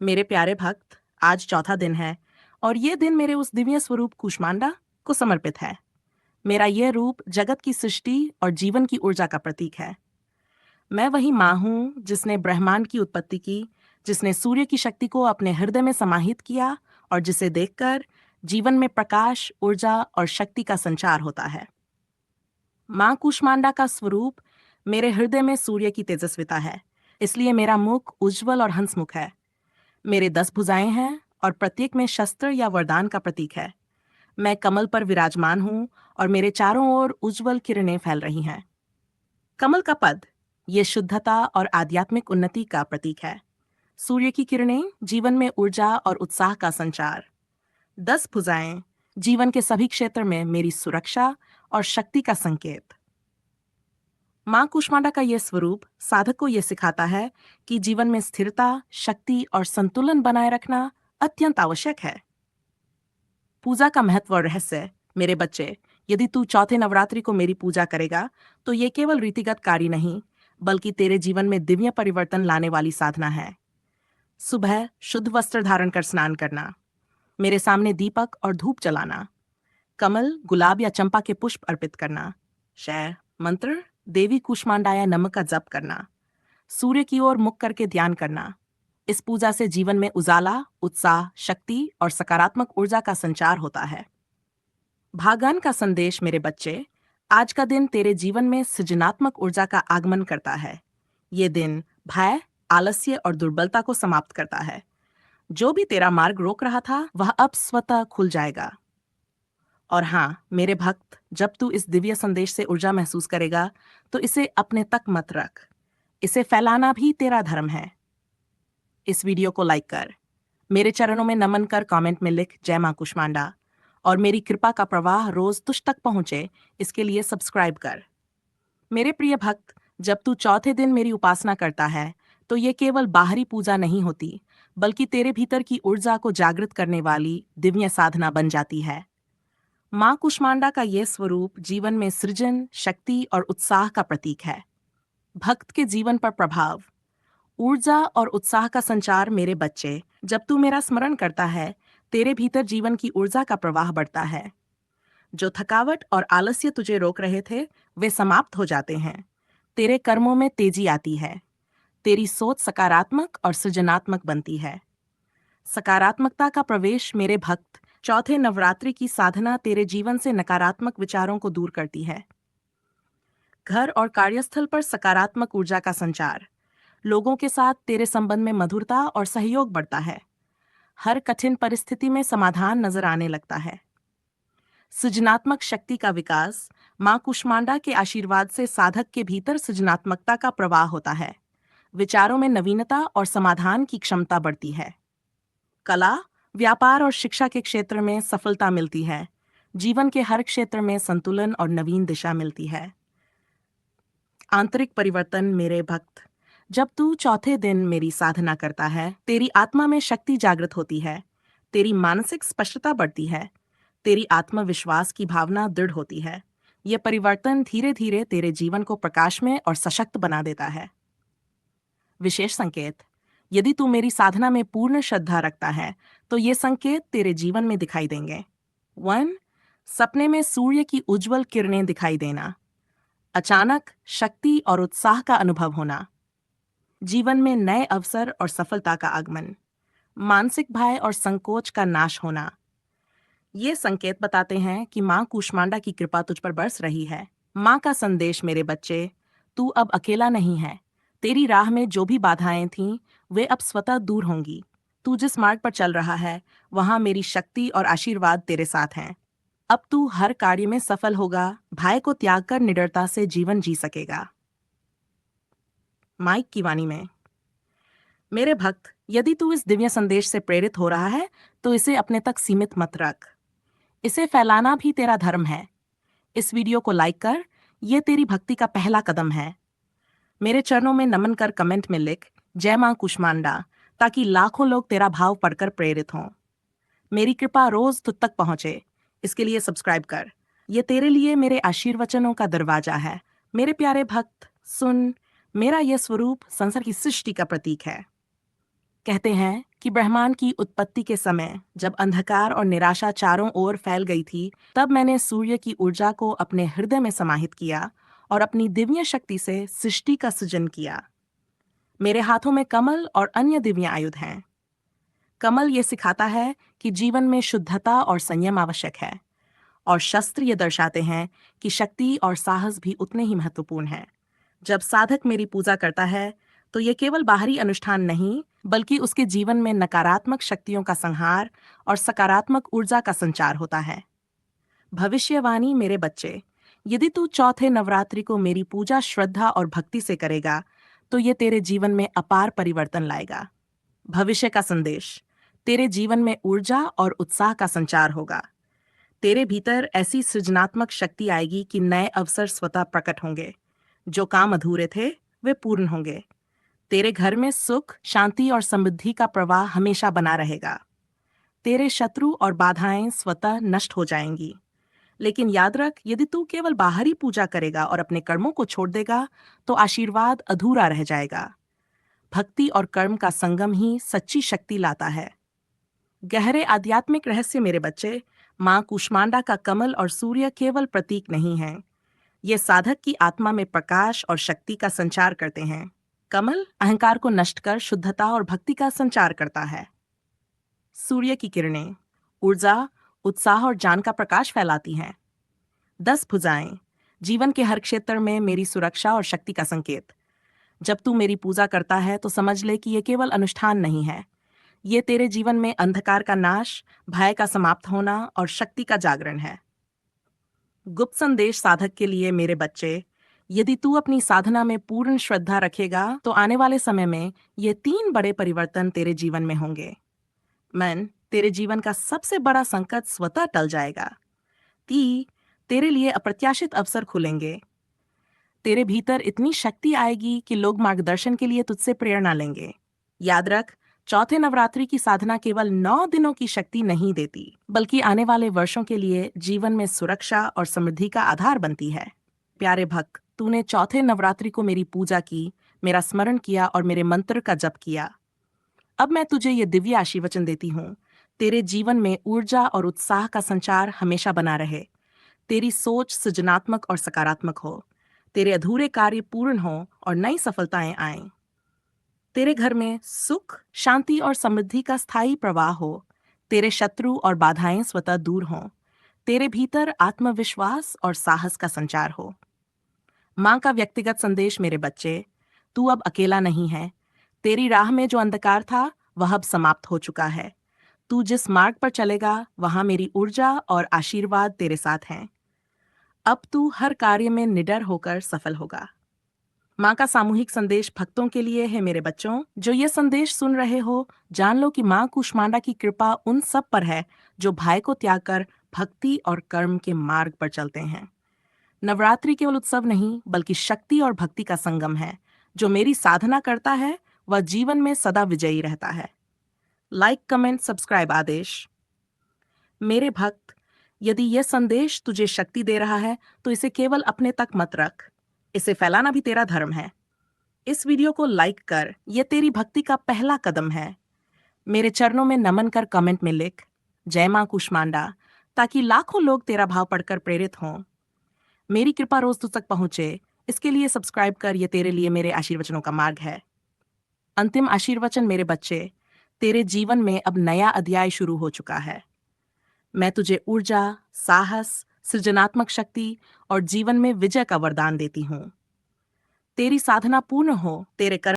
मेरे प्यारे भक्त, आज चौथा दिन है और ये दिन मेरे उस दिव्य स्वरूप कूष्मांडा को समर्पित है। मेरा यह रूप जगत की सृष्टि और जीवन की ऊर्जा का प्रतीक है। मैं वही माँ हूँ जिसने ब्रह्मांड की उत्पत्ति की, जिसने सूर्य की शक्ति को अपने हृदय में समाहित किया और जिसे देखकर जीवन में प्रकाश, ऊर्जा और शक्ति का संचार होता है। माँ कूष्मांडा का स्वरूप मेरे हृदय में सूर्य की तेजस्विता है, इसलिए मेरा मुख उज्जवल और हंसमुख है। मेरे 10 भुजाएं हैं और प्रत्येक में शस्त्र या वरदान का प्रतीक है। मैं कमल पर विराजमान हूँ और मेरे चारों ओर उज्जवल किरणें फैल रही हैं। कमल का पद ये शुद्धता और आध्यात्मिक उन्नति का प्रतीक है। सूर्य की किरणें जीवन में ऊर्जा और उत्साह का संचार। 10 भुजाएं जीवन के सभी क्षेत्र में मेरी सुरक्षा और शक्ति का संकेत। माँ कुष्मांडा का यह स्वरूप साधक को यह सिखाता है कि जीवन में स्थिरता, शक्ति और संतुलन बनाए रखना अत्यंत आवश्यक है। पूजा का महत्व और रहस्य। मेरे बच्चे, यदि तू चौथे नवरात्रि को मेरी पूजा करेगा तो ये केवल रीतिगत कार्य नहीं, बल्कि तेरे जीवन में दिव्य परिवर्तन लाने वाली साधना है। सुबह शुद्ध वस्त्र धारण कर स्नान करना, मेरे सामने दीपक और धूप जलाना, कमल, गुलाब या चंपा के पुष्प अर्पित करना, शय मंत्र देवी कुष्मांडाया नमः का जप करना, सूर्य की ओर मुख करके ध्यान करना। इस पूजा से जीवन में उजाला, उत्साह, शक्ति और सकारात्मक ऊर्जा का संचार होता है। भागवान का संदेश। मेरे बच्चे, आज का दिन तेरे जीवन में सृजनात्मक ऊर्जा का आगमन करता है। ये दिन भय, आलस्य और दुर्बलता को समाप्त करता है। जो भी तेरा मार्ग रोक रहा था वह अब स्वतः खुल जाएगा। और हाँ मेरे भक्त, जब तू इस दिव्य संदेश से ऊर्जा महसूस करेगा तो इसे अपने तक मत रख, इसे फैलाना भी तेरा धर्म है। इस वीडियो को लाइक कर, मेरे चरणों में नमन कर कमेंट में लिख जय मां कुष्मांडा, और मेरी कृपा का प्रवाह रोज तुझ तक पहुंचे इसके लिए सब्सक्राइब कर। मेरे प्रिय भक्त, जब तू चौथे दिन मेरी उपासना करता है तो ये केवल बाहरी पूजा नहीं होती, बल्कि तेरे भीतर की ऊर्जा को जागृत करने वाली दिव्य साधना बन जाती है। मां कुष्मांडा का यह स्वरूप जीवन में सृजन, शक्ति और उत्साह का प्रतीक है। भक्त के जीवन पर प्रभाव, ऊर्जा और उत्साह का संचार। मेरे बच्चे, जब तू मेरा स्मरण करता है तेरे भीतर जीवन की ऊर्जा का प्रवाह बढ़ता है। जो थकावट और आलस्य तुझे रोक रहे थे वे समाप्त हो जाते हैं। तेरे कर्मों में तेजी आती है। तेरी सोच सकारात्मक और सृजनात्मक बनती है। सकारात्मकता का प्रवेश। मेरे भक्त, चौथे नवरात्रि की साधना तेरे जीवन से नकारात्मक विचारों को दूर करती है। घर और कार्यस्थल पर सकारात्मक ऊर्जा का संचार। लोगों के साथ तेरे संबंध में मधुरता और सहयोग बढ़ता है। हर कठिन परिस्थिति में समाधान नजर आने लगता है। सृजनात्मक शक्ति का विकास। मां कुष्मांडा के आशीर्वाद से साधक के भीतर सृजनात्मकता का प्रवाह होता है। विचारों में नवीनता और समाधान की क्षमता बढ़ती है। कला, व्यापार और शिक्षा के क्षेत्र में सफलता मिलती है। जीवन के हर क्षेत्र में संतुलन और नवीन दिशा मिलती है। आंतरिक परिवर्तन। मेरे भक्त, जब तू चौथे दिन मेरी साधना करता है तेरी आत्मा में शक्ति जागृत होती है। तेरी मानसिक स्पष्टता बढ़ती है। तेरी आत्मविश्वास की भावना दृढ़ होती है। यह परिवर्तन धीरे धीरे तेरे जीवन को प्रकाश में और सशक्त बना देता है। विशेष संकेत। यदि तू मेरी साधना में पूर्ण श्रद्धा रखता है तो ये संकेत तेरे जीवन में दिखाई देंगे। 1. सपने में सूर्य की उज्जवल किरणें दिखाई देना। अचानक शक्ति और उत्साह का अनुभव होना। जीवन में नए अवसर और सफलता का आगमन। मानसिक भय और संकोच का नाश होना। ये संकेत बताते हैं कि मां कूष्मांडा की कृपा तुझ पर बरस रही है। मां का संदेश। मेरे बच्चे, तू अब अकेला नहीं है। तेरी राह में जो भी बाधाएं थीं वे अब स्वतः दूर होंगी। तू जिस मार्ग पर चल रहा है वहां मेरी शक्ति और आशीर्वाद तेरे साथ हैं। अब तू हर कार्य में सफल होगा, भय को त्याग कर निडरता से जीवन जी सकेगा। माइक की वाणी में। मेरे भक्त, यदि तू इस दिव्य संदेश से प्रेरित हो रहा है तो इसे अपने तक सीमित मत रख, इसे फैलाना भी तेरा धर्म है। इस वीडियो को लाइक कर, ये तेरी भक्ति का पहला कदम है। मेरे चरणों में नमन कर कमेंट में लिख जय मां कुष्मांडा, ताकि लाखों लोग तेरा भाव पढ़कर प्रेरित हों। मेरी कृपा रोज तुझ तक पहुंचे इसके लिए सब्सक्राइब कर। ये तेरे लिए मेरे आशीर्वचनों का दरवाजा है। मेरे प्यारे भक्त सुन, मेरा यह स्वरूप संसार की सृष्टि का प्रतीक है। कहते हैं कि कि ब्रह्मांड की उत्पत्ति के समय जब अंधकार और निराशा चारों ओर फैल गई थी, तब मैंने सूर्य की ऊर्जा को अपने हृदय में समाहित किया और अपनी दिव्य शक्ति से सृष्टि का सृजन किया। मेरे हाथों में कमल और अन्य दिव्य आयुध हैं। कमल ये सिखाता है कि जीवन में शुद्धता और संयम आवश्यक है, और शस्त्र ये दर्शाते हैं कि शक्ति और साहस भी उतने ही महत्वपूर्ण हैं। जब साधक मेरी पूजा करता है, तो ये केवल बाहरी अनुष्ठान नहीं, बल्कि उसके जीवन में नकारात्मक शक्तियों का संहार और सकारात्मक ऊर्जा का संचार होता है। भविष्यवाणी मेरे बच्चे, यदि तू चौथे नवरात्रि को मेरी पूजा श्रद्धा और भक्ति से करेगा, तो ये तेरे जीवन में अपार परिवर्तन लाएगा। भविष्य का संदेश, तेरे जीवन में ऊर्जा और उत्साह का संचार होगा। तेरे भीतर ऐसी सृजनात्मक शक्ति आएगी कि नए अवसर स्वतः प्रकट होंगे। जो काम अधूरे थे, वे पूर्ण होंगे। तेरे घर में सुख, शांति और समृद्धि का प्रवाह हमेशा बना रहेगा। तेरे शत्रु और बाधाएं स्वतः नष्ट हो जाएंगी। लेकिन याद रख, यदि तू केवल बाहरी पूजा करेगा और अपने कर्मों को छोड़ देगा, तो आशीर्वाद अधूरा रह जाएगा। भक्ति और कर्म का संगम ही सच्ची शक्ति लाता है। गहरे आध्यात्मिक रहस्य मेरे बच्चे, मां कूष्मांडा का कमल और सूर्य केवल प्रतीक नहीं हैं। ये साधक की आत्मा में प्रकाश और शक्ति का संचार करते हैं। कमल अहंकार को नष्ट कर शुद्धता और भक्ति का संचार करता है। सूर्य की किरणें ऊर्जा, उत्साह और ज्ञान का प्रकाश फैलाती हैं। 10 भुजाएं जीवन के हर क्षेत्र में मेरी सुरक्षा और शक्ति का संकेत। जब तू मेरी पूजा करता है, तो समझ ले कि ये केवल अनुष्ठान नहीं है। ये तेरे जीवन में अंधकार का नाश, भय का समाप्त होना और शक्ति का जागरण है। गुप्त संदेश साधक के लिए मेरे बच्चे, यदि तू अपनी साधना में पूर्ण श्रद्धा रखेगा, तो आने वाले समय में ये 3 बड़े परिवर्तन तेरे जीवन में होंगे। मन, तेरे जीवन का सबसे बड़ा संकट स्वतः टल जाएगा। तेरे लिए अप्रत्याशित अवसर खुलेंगे। तेरे भीतर इतनी शक्ति आएगी कि लोग मार्गदर्शन के लिए तुझसे प्रेरणा लेंगे। याद रख, चौथे नवरात्रि की साधना केवल 9 दिनों की शक्ति नहीं देती, बल्कि आने वाले वर्षों के लिए जीवन में सुरक्षा और समृद्धि का आधार बनती है। प्यारे भक्त, तूने चौथे नवरात्रि को मेरी पूजा की, मेरा स्मरण किया और मेरे मंत्र का जप किया। अब मैं तुझे ये दिव्य आशीर्वचन देती हूँ। तेरे जीवन में ऊर्जा और उत्साह का संचार हमेशा बना रहे। तेरी सोच सृजनात्मक और सकारात्मक हो। तेरे अधूरे कार्य पूर्ण हों और नई सफलताएं आएं। तेरे घर में सुख, शांति और समृद्धि का स्थायी प्रवाह हो। तेरे शत्रु और बाधाएं स्वतः दूर हों। तेरे भीतर आत्मविश्वास और साहस का संचार हो। माँ का व्यक्तिगत संदेश मेरे बच्चे, तू अब अकेला नहीं है। तेरी राह में जो अंधकार था, वह अब समाप्त हो चुका है। तू जिस मार्ग पर चलेगा, वहां मेरी ऊर्जा और आशीर्वाद तेरे साथ हैं। अब तू हर कार्य में निडर होकर सफल होगा। माँ का सामूहिक संदेश भक्तों के लिए है मेरे बच्चों। जो ये संदेश सुन रहे हो, जान लो कि माँ कूष्मांडा की कृपा उन सब पर है जो भय को त्याग कर भक्ति और कर्म के मार्ग पर चलते हैं। नवरात्रि केवल उत्सव नहीं, बल्कि शक्ति और भक्ति का संगम है। जो मेरी साधना करता है, वह जीवन में सदा विजयी रहता है। लाइक, कमेंट, सब्सक्राइब आदेश। मेरे भक्त, यदि यह संदेश तुझे शक्ति दे रहा है, तो इसे केवल अपने तक मत रख। इसे फैलाना भी तेरा धर्म है। इस वीडियो को लाइक कर, यह तेरी भक्ति का पहला कदम है। मेरे चरणों में नमन कर कमेंट में लिख, जय मां कूष्मांडा, ताकि लाखों लोग तेरा भाव पढ़कर प्रेरित हों। मेरी कृपा रोज तुझ तक पहुंचे, इसके लिए सब्सक्राइब कर। यह तेरे लिए मेरे आशीर्वचनों का मार्ग है। अंतिम आशीर्वचन मेरे बच्चे, तेरे जीवन में अब नया अध्याय शुरू हो चुका है। मैं तुझे ऊर्जा, साहस, सृजनात्मक शक्ति और जीवन में विजय का वरदान देती हूँ। तेरी साधना पूर्ण हो, तेरे कर्म